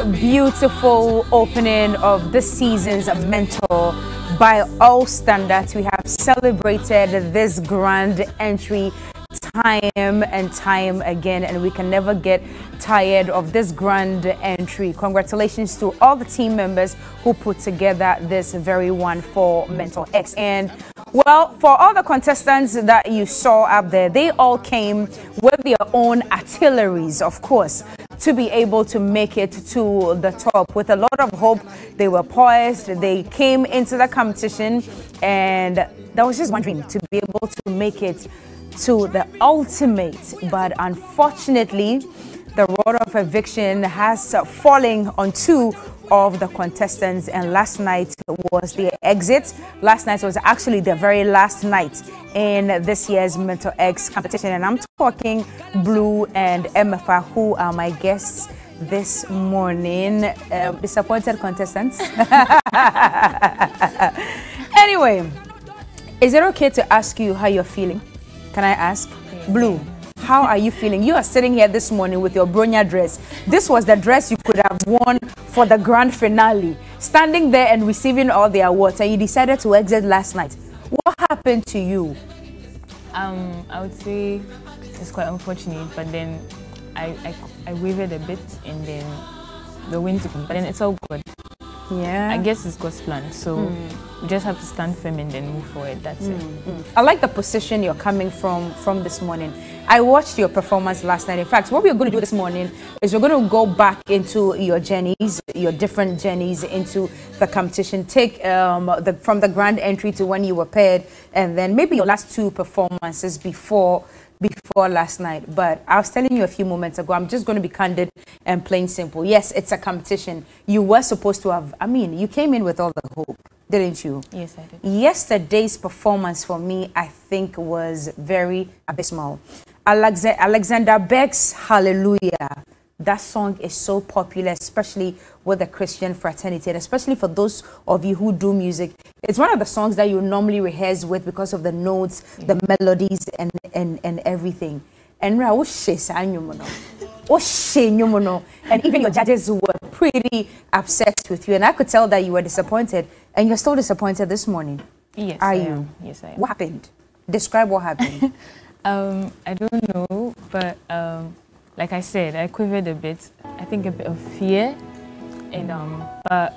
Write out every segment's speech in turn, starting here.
beautiful opening of this season's Mentor. By all standards, we have celebrated this grand entry time and time again, and we can never get tired of this grand entry. Congratulations to all the team members who put together this very one for Mentor X. And well, for all the contestants that you saw up there, they all came with their own artilleries, of course, to be able to make it to the top. With a lot of hope, they were poised, they came into the competition, and that was just one dream, to be able to make it to the ultimate. But unfortunately, the rod of eviction has fallen on two of the contestants, and last night was their exit. Last night was actually the very last night in this year's Mentor X competition, and I'm talking Bleau and Emefa, who are my guests this morning. Disappointed contestants. Anyway, is it okay to ask you how you're feeling? Can I ask? Bleau, how are you feeling? You are sitting here this morning with your Bronya dress. This was the dress you could have worn for the grand finale, standing there and receiving all the awards, and you decided to exit last night. What happened to you? I would say it's quite unfortunate, but then I wavered a bit, and then the win took me. But then it's all good. Yeah, I guess it's God's plan, so we just have to stand firm and then move forward. That's it. I like the position you're coming from this morning. I watched your performance last night. In fact, what we're going to do this morning is we're going to go back into your journeys, your different journeys into the competition. Take from the grand entry to when you were paired, and then maybe your last two performances before last night. But I was telling you a few moments ago, I'm just going to be candid and plain simple. Yes, it's a competition. You were supposed to have, you came in with all the hope, didn't you? Yes, I did. Yesterday's performance for me, I think, was very abysmal. Alexander Beck's Hallelujah. That song is so popular, especially with the Christian fraternity, and especially for those of you who do music. It's one of the songs that you normally rehearse with because of the notes, the melodies, and everything. And even your judges were pretty upset with you, and I could tell that you were disappointed, and you're still disappointed this morning. Yes, Are you? Yes, I am. What happened? Describe what happened. I don't know, but like I said, I quivered a bit. I think a bit of fear, and but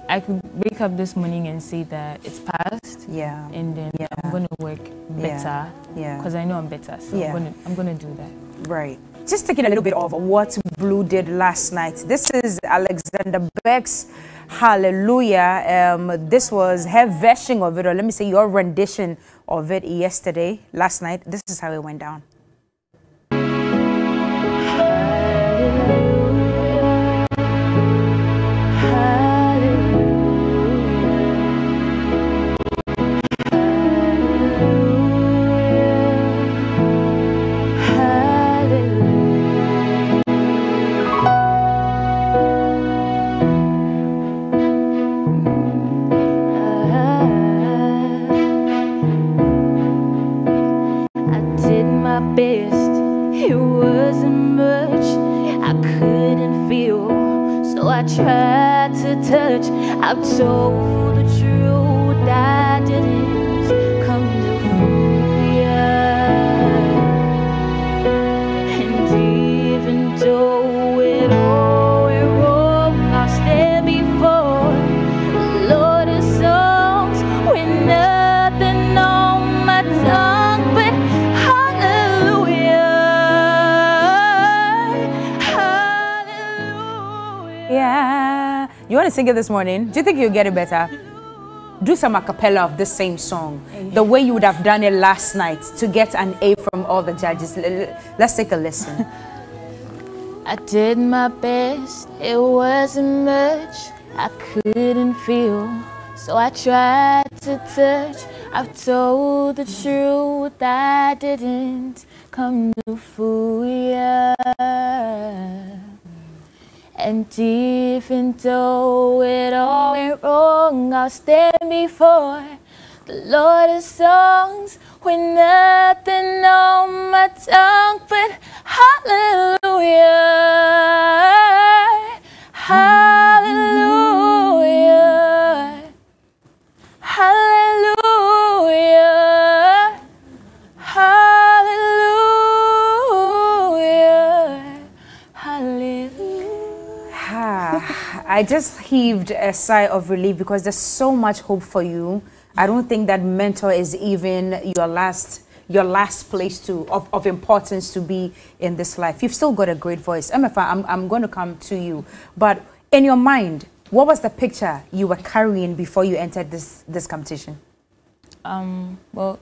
I could wake up this morning and say that it's past. Yeah. And then I'm gonna work better. Yeah. Because I know I'm better, so I'm gonna do that. Right. Just taking a little bit of what Bleau did last night. This is Alexander Beck's Hallelujah. This was her version of it, or let me say your rendition of it last night. This is how it went down. Best, it wasn't much I couldn't feel, so I tried to touch. I told the truth, I didn't come to fool ya. And even though it all went wrong, I'll stand before the Lord of songs with nothing on my tongue but yeah. You want to sing it this morning? Do you think you'll get it better? Do some a cappella of this same song, the way you would have done it last night to get an A from all the judges. Let's take a listen. I did my best, it wasn't much I couldn't feel, so I tried to touch. I've told the truth, I didn't come to fool ya. And even though it all went wrong, I'll stand before the Lord of songs with nothing on my tongue but hallelujah. I just heaved a sigh of relief because there's so much hope for you. I don't think that mentor is even your last place of importance to be in this life. You've still got a great voice. Emefa, I'm going to come to you. But in your mind, what was the picture you were carrying before you entered this competition? Well,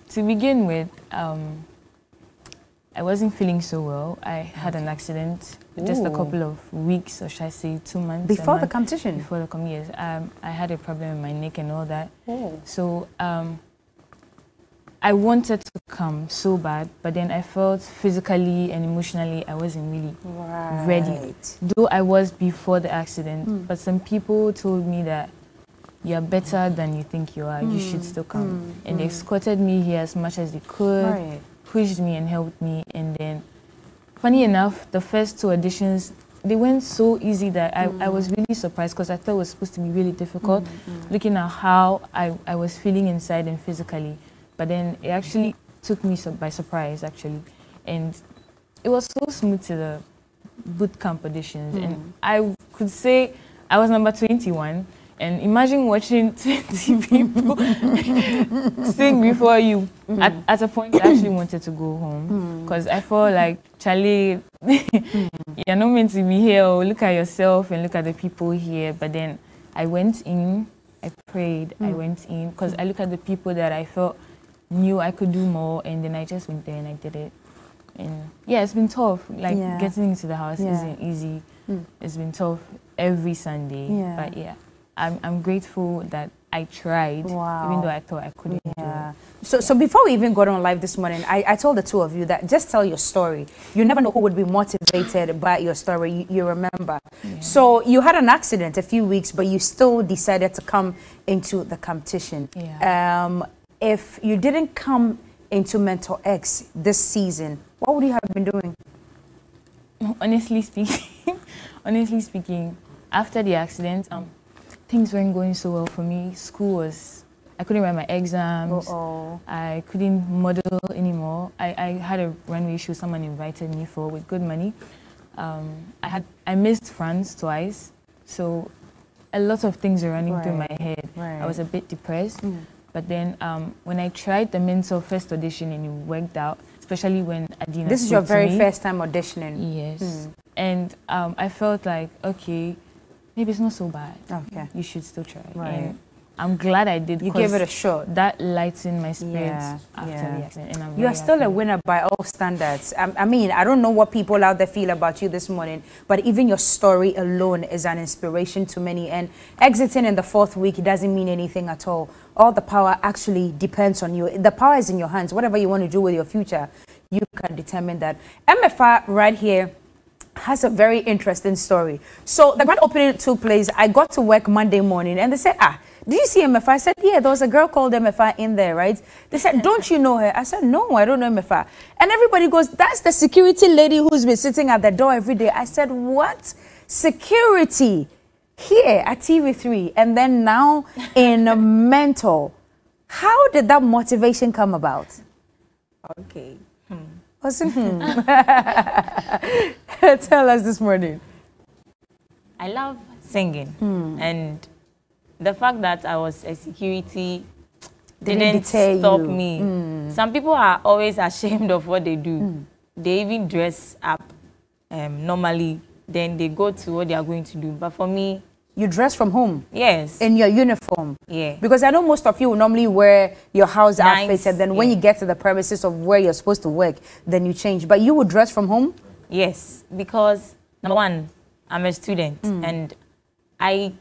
to begin with, I wasn't feeling so well. I had an accident just a couple of weeks, or should I say 2 months. Before the competition? Before the competition, yes. I had a problem in my neck and all that. Oh. So I wanted to come so bad, but then I felt physically and emotionally I wasn't really ready. Though I was before the accident, but some people told me that you're better than you think you are. You should still come. And they escorted me here as much as they could, pushed me and helped me. And then, funny enough, the first 2 auditions, they went so easy that I was really surprised because I thought it was supposed to be really difficult, looking at how I was feeling inside and physically. But then it actually took me by surprise, actually. And it was so smooth to the boot camp auditions. And I could say I was number 21. And imagine watching 20 people sing before you. At a point, I actually wanted to go home because I felt like, Charlie, you're not meant to be here. Or look at yourself and look at the people here. But then I went in, I prayed, I went in because I looked at the people that I felt knew I could do more, and then I just went there and I did it. And yeah, it's been tough. Like getting into the house isn't easy. It's been tough every Sunday. But yeah. I'm grateful that I tried, even though I thought I couldn't do it. So before we even got on live this morning, I told the two of you that just tell your story. You never know who would be motivated by your story. You remember. So you had an accident a few weeks, but you still decided to come into the competition. If you didn't come into Mentor X this season, what would you have been doing? Honestly speaking, after the accident, things weren't going so well for me. School I couldn't write my exams. I couldn't model anymore. I had a runway show someone invited me for with good money. I missed France twice. So a lot of things were running through my head. I was a bit depressed. But then when I tried the Mentor first audition and it worked out, especially when Adina This is your very first time auditioning? Yes. And I felt like, okay, maybe it's not so bad. Okay. You should still try. And I'm glad I did. You gave it a shot. That lightened my spirits after the accident. And you are still a winner by all standards. I mean, I don't know what people out there feel about you this morning, but even your story alone is an inspiration to many. And exiting in the 4th week doesn't mean anything at all. All the power actually depends on you. The power is in your hands. Whatever you want to do with your future, you can determine that. Emefa right here has a very interesting story. So the grand opening took place. I got to work Monday morning and they said, did you see Emefa? I said, yeah, there was a girl called Emefa in there, right? They said, don't you know her? I said, no, I don't know Emefa. And everybody goes, that's the security lady who's been sitting at the door every day. I said, what? Security here at TV3 and then now in a Mentor. How did that motivation come about? Okay. Tell us this morning. I love singing, and the fact that I was a security didn't stop me. Some people are always ashamed of what they do. They even dress up normally, then they go to what they are going to do. But for me, you dress from home? Yes. In your uniform? Yeah. Because I know most of you will normally wear your house outfits and then when you get to the premises of where you're supposed to work, then you change. But you would dress from home? Yes, because number one, I'm a student and I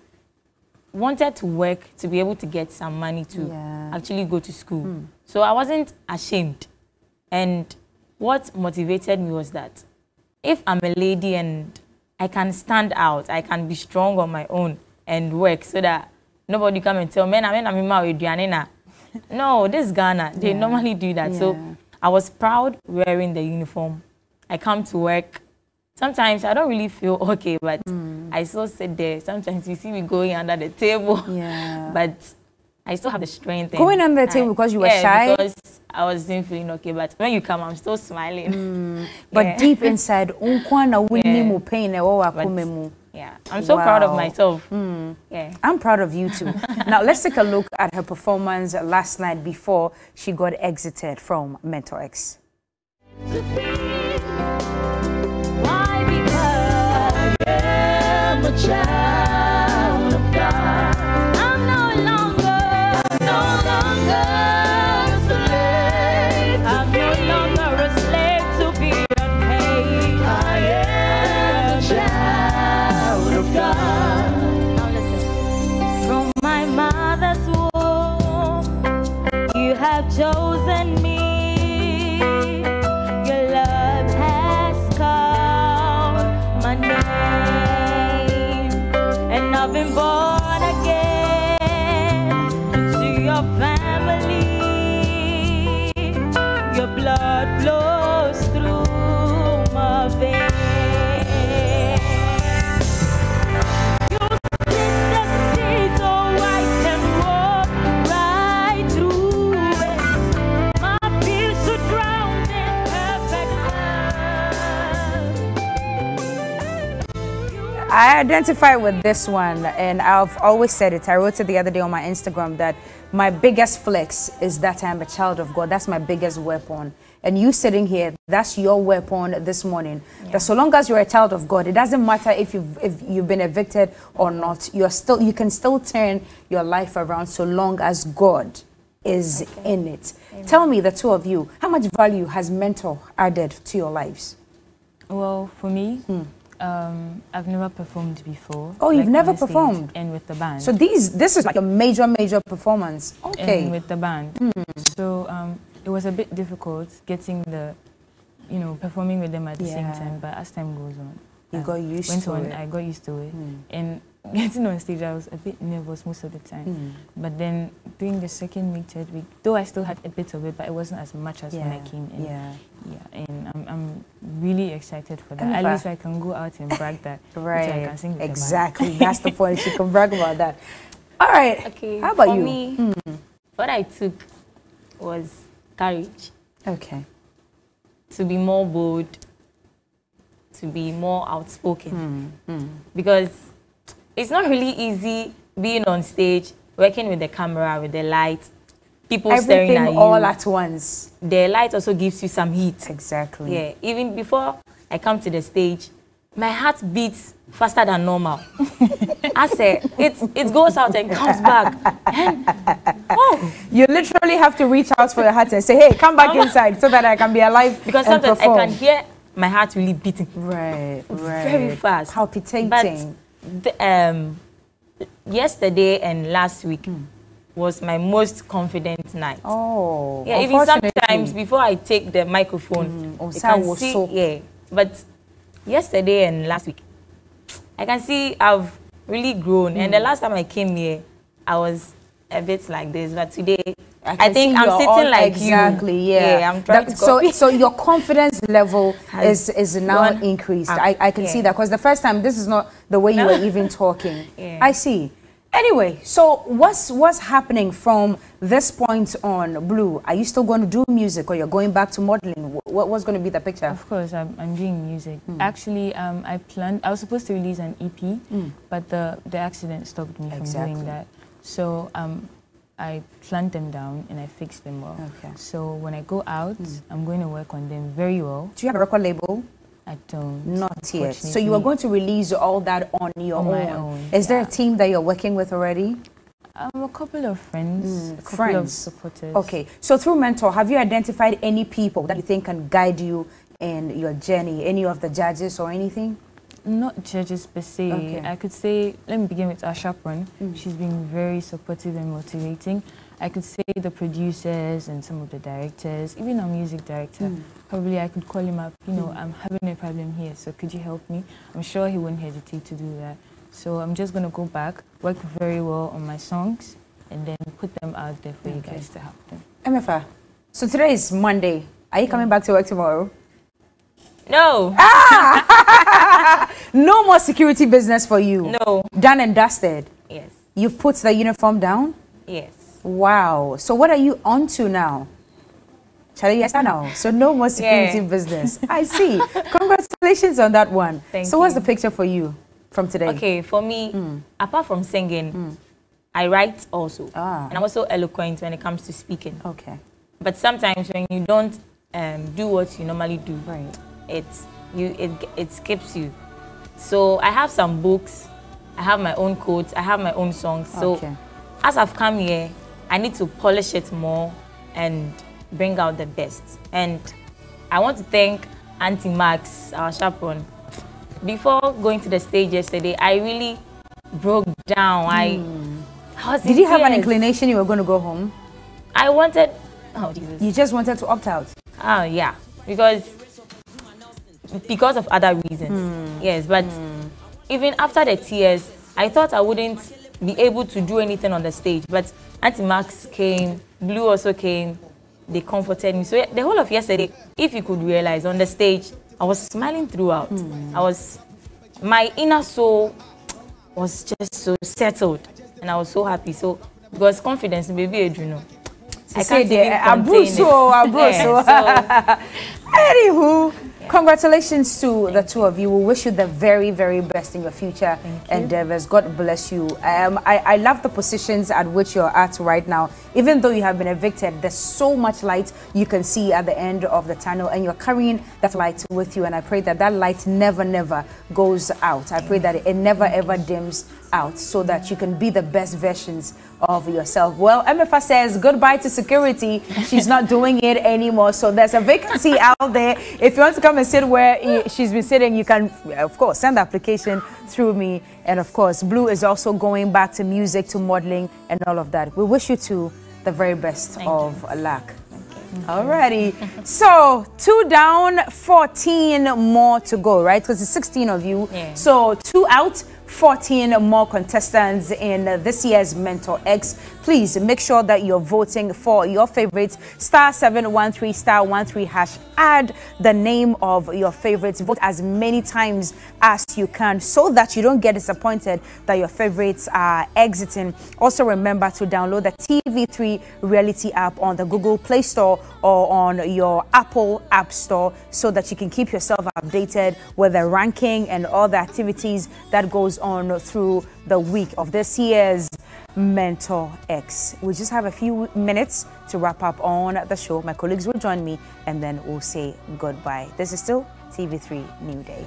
wanted to work to be able to get some money to actually go to school. So I wasn't ashamed. And what motivated me was that if I'm a lady and I can stand out, I can be strong on my own and work so that nobody come and tell me, no, this Ghana, they normally do that. So I was proud wearing the uniform. I come to work. Sometimes I don't really feel okay, but I still sit there. Sometimes you see me going under the table, but I still have the strength. Going under the table because you were shy? Because I wasn't feeling okay. But when you come, I'm still smiling. But deep inside, yeah, I'm so proud of myself. Yeah, I'm proud of you too. Now let's take a look at her performance last night before she got exited from Mentor X. Why? Because I am a child of God. I'm no longer a slave. I'm no longer a slave to be unpaid. I am a child of God. Now listen. From my mother's womb, you have chosen me. Your love has called my name, and I've been born again into your family. Your blood flows through my veins. You split the sea so I can walk right through it. My fears should drown in perfect love. I identify with this one, and I've always said it. I wrote it the other day on my Instagram that my biggest flex is that I'm a child of God. That's my biggest weapon. And you sitting here, that's your weapon this morning. That so long as you're a child of God, it doesn't matter if you've been evicted or not. You can still turn your life around so long as God is in it. Amen. Tell me, the two of you, how much value has Mentor added to your lives? Well, for me, I've never performed before. Oh, you've never performed? And with the band. So this is like a major performance. Okay. And with the band. So it was a bit difficult getting the, performing with them at the same time. But as time goes on, you got used to it. I got used to it. And getting on stage, I was a bit nervous most of the time. But then doing the second week, third week, though I still had a bit of it, but it wasn't as much as when I came in. And I'm really excited for that. At least I can go out and brag that. Right. I can sing with exactly. The band. That's the point. She can brag about that. All right. Okay. How about for you? Me, what I took was courage. Okay. To be more bold, to be more outspoken. Because it's not really easy being on stage, working with the camera, with the light, people staring at you. All at once. The light also gives you some heat. Exactly. Yeah. Even before I come to the stage, my heart beats faster than normal. I say it goes out and comes back. And, you literally have to reach out for your heart and say, "Hey, come back inside so that I can be alive." Because sometimes I can hear my heart really beating. Right. Very fast. Palpitating. But yesterday and last week was my most confident night. Oh. Yeah. Even sometimes before I take the microphone, I can see. Yeah. But yesterday and last week, I can see I've really grown. And the last time I came here, I was a bit like this. But today, I think I'm sitting like you. Exactly, yeah. I'm trying to copy. So your confidence level is now increased. I can see that, because the first time, this is not the way you were even talking. I see. Anyway, so what's happening from this point on, Bleau? Are you still going to do music, or you're going back to modeling? What's going to be the picture? Of course, I'm doing music. Actually, I was supposed to release an EP, but the accident stopped me from doing that. So I planned them down and I fixed them well. Okay. So when I go out, I'm going to work on them very well. Do you have a record label? I don't. Not yet. So you are going to release all that on your own. Is there a team that you're working with already? A couple of friends. A couple of supporters. Okay. So through Mentor, have you identified any people that you think can guide you in your journey? Any of the judges or anything? Not judges per se. Okay. I could say, let me begin with our chaperone. She's been very supportive and motivating. I could say the producers and some of the directors, even our music director. Probably I could call him up, I'm having a problem here, so could you help me? I'm sure he wouldn't hesitate to do that. So I'm just going to go back, work very well on my songs, and then put them out there for you guys to help them. Emefa, so today is Monday. Are you coming back to work tomorrow? No. No more security business for you? No. Done and dusted? Yes. You've put the uniform down? Yes. Wow. So what are you on to now? Charlie, yes, I know. So no more security business. I see. Congratulations on that one. Thank so you. What's the picture for you from today? Okay, for me, apart from singing, I write also. And I'm also eloquent when it comes to speaking. Okay. But sometimes when you don't do what you normally do, Right. it skips you. So I have some books, I have my own quotes, I have my own songs. So as I've come here, I need to polish it more and bring out the best. And I want to thank Auntie Max, our chaperone. Before going to the stage yesterday, I really broke down. I was Did you have an inclination you were going to go home? I wanted, oh Jesus. You just wanted to opt out? Oh yeah, because of other reasons. Yes, but even after the tears, I thought I wouldn't be able to do anything on the stage. But Auntie Max came, Bleau also came, they comforted me. So the whole of yesterday, if you could realize, on the stage, I was smiling throughout. My inner soul was just so settled, and I was so happy. So, because confidence, baby, you know. I can't even contain it. Anywho, congratulations to the two of you. We wish you the very, very best in your future endeavors. God bless you. I love the positions at which you're at right now. Even though you have been evicted, there's so much light you can see at the end of the tunnel, and you're carrying that light with you. And I pray that that light never, never goes out. I pray that it never, ever dims out, so that you can be the best versions of yourself. Well, Emefa says goodbye to security. She's not doing it anymore. So there's a vacancy out there. If you want to come and sit where she's been sitting, you can, of course, send the application through me. And of course, Bleau is also going back to music, to modeling, and all of that. We wish you two the very best of luck. Alrighty. So 2 down, 14 more to go, right? Because it's 16 of you. Yeah. So 2 out, 14 more contestants in this year's Mentor X. Please make sure that you're voting for your favorites. *713 *13#. Add the name of your favorites. Vote as many times as you can, so that you don't get disappointed that your favorites are exiting. Also remember to download the TV3 Reality app on the Google Play Store or on your Apple App Store, so that you can keep yourself updated with the ranking and all the activities that goes on through the week of this year's Mentor X. We just have a few minutes to wrap up on the show. My colleagues will join me, and then we'll say goodbye. This is still TV3 New Day.